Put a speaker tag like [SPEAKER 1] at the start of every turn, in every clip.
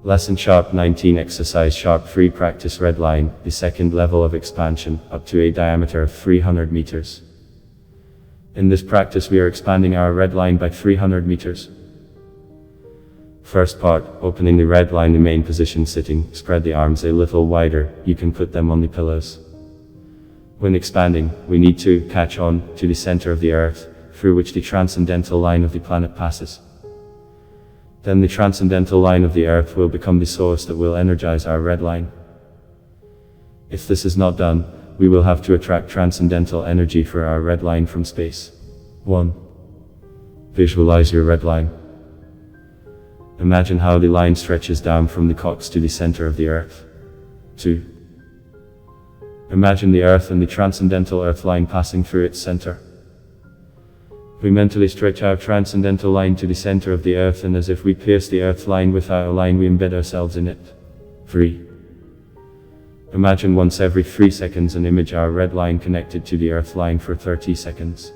[SPEAKER 1] Lesson Sharp 19 Exercise Sharp 3 Practice red line, the second level of expansion, up to a diameter of 300 meters. In this practice we are expanding our red line by 300 meters. First part, opening the red line, the main position sitting, spread the arms a little wider, you can put them on the pillows. When expanding, we need to catch on to the center of the earth, through which the transcendental line of the planet passes. Then the transcendental line of the earth will become the source that will energize our red line. If this is not done, we will have to attract transcendental energy for our red line from space. 1. Visualize your red line. Imagine how the line stretches down from the coccyx to the center of the earth. 2. Imagine the earth and the transcendental earth line passing through its center. We mentally stretch our transcendental line to the center of the earth, and as if we pierce the earth line with our line, we embed ourselves in it. 3. Imagine once every 3 seconds and image our red line connected to the earth line for 30 seconds.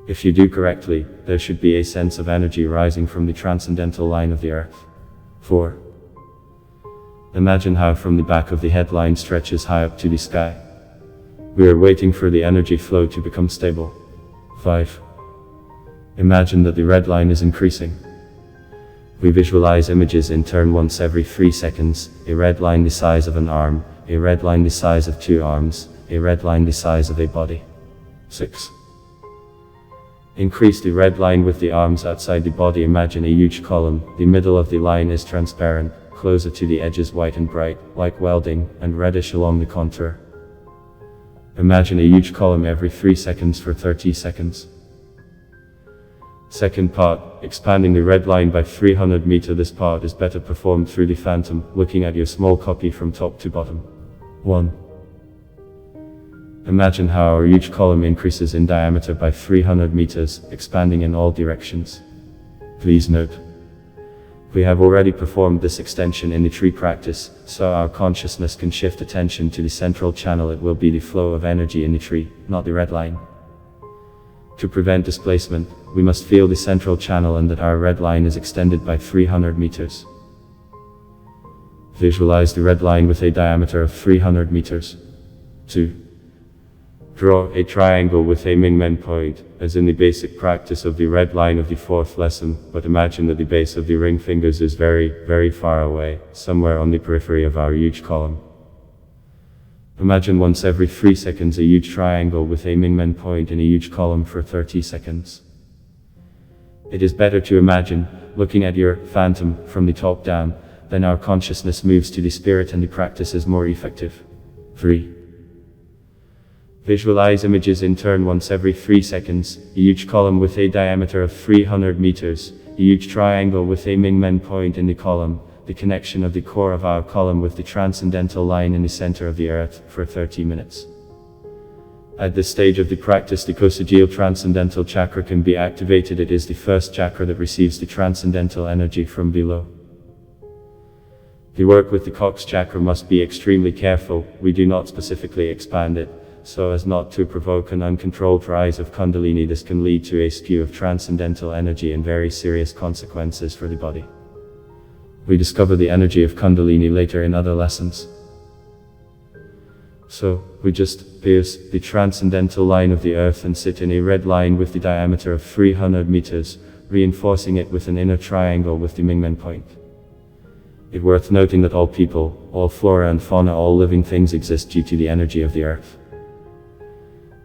[SPEAKER 1] If you do correctly, there should be a sense of energy rising from the transcendental line of the earth. 4. Imagine how from the back of the headline stretches high up to the sky. We are waiting for the energy flow to become stable. 5. Imagine that the red line is increasing. We visualize images in turn once every 3 seconds, a red line the size of an arm, a red line the size of 2 arms, a red line the size of a body. 6. Increase the red line with the arms outside the body. Imagine a huge column, the middle of the line is transparent, closer to the edges white and bright, like welding, and reddish along the contour. Imagine a huge column every 3 seconds for 30 seconds. Second part, expanding the red line by 300 meters. This part is better performed through the phantom, looking at your small copy from top to bottom. 1. Imagine how our huge column increases in diameter by 300 meters, expanding in all directions. Please note, we have already performed this extension in the tree practice, so our consciousness can shift attention to the central channel. It will be the flow of energy in the tree, not the red line. To prevent displacement, we must feel the central channel and that our red line is extended by 300 meters. Visualize the red line with a diameter of 300 meters. 2. Draw a triangle with a Mingmen point, as in the basic practice of the red line of the 4th lesson, but imagine that the base of the ring fingers is very, very far away, somewhere on the periphery of our huge column. Imagine once every 3 seconds a huge triangle with a Mingmen point in a huge column for 30 seconds. It is better to imagine, looking at your phantom from the top down, then our consciousness moves to the spirit and the practice is more effective. 3. Visualize images in turn once every 3 seconds, a huge column with a diameter of 300 meters, a huge triangle with a Mingmen point in the column, the connection of the core of our column with the transcendental line in the center of the earth, for 30 minutes. At this stage of the practice, the coccygeal transcendental chakra can be activated. It is the first chakra that receives the transcendental energy from below. The work with the coccyx chakra must be extremely careful. We do not specifically expand it, so as not to provoke an uncontrolled rise of Kundalini. This can lead to a skew of transcendental energy and very serious consequences for the body. We discover the energy of Kundalini later in other lessons. So, we just pierce the transcendental line of the earth and sit in a red line with the diameter of 300 meters, reinforcing it with an inner triangle with the Mingmen point. It's worth noting that all people, all flora and fauna, all living things exist due to the energy of the earth.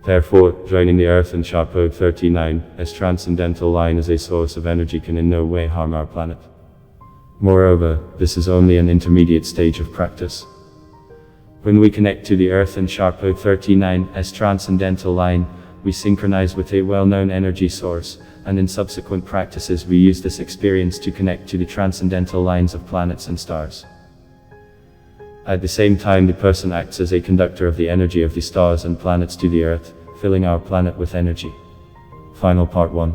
[SPEAKER 1] Therefore, joining the earth and Sharp 39 as transcendental line as a source of energy can in no way harm our planet. Moreover, this is only an intermediate stage of practice. When we connect to the earth and Sharp 39 as transcendental line, we synchronize with a well-known energy source, and in subsequent practices we use this experience to connect to the transcendental lines of planets and stars. At the same time, the person acts as a conductor of the energy of the stars and planets to the earth, filling our planet with energy. Final part 1.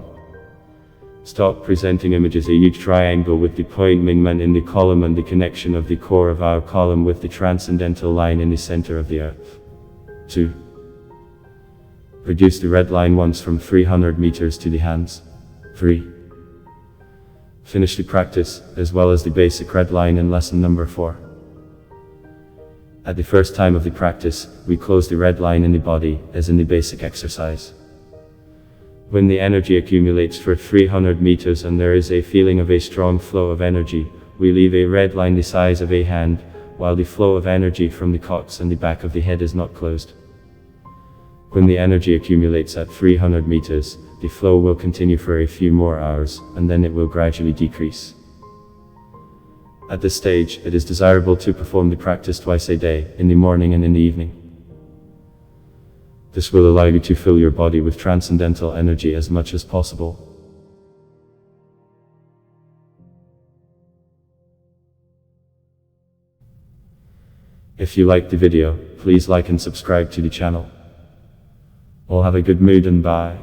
[SPEAKER 1] Stop presenting images. A huge triangle with the point Mingmen in the column and the connection of the core of our column with the transcendental line in the center of the earth. 2. Reduce the red line once from 300 meters to the hands. 3. Finish the practice, as well as the basic red line in lesson number 4. At the first time of the practice, we close the red line in the body, as in the basic exercise. When the energy accumulates for 300 meters and there is a feeling of a strong flow of energy, we leave a red line the size of a hand, while the flow of energy from the coccyx and the back of the head is not closed. When the energy accumulates at 300 meters, the flow will continue for a few more hours, and then it will gradually decrease. At this stage, it is desirable to perform the practice twice a day, in the morning and in the evening. This will allow you to fill your body with transcendental energy as much as possible. If you liked the video, please like and subscribe to the channel. All have a good mood and bye.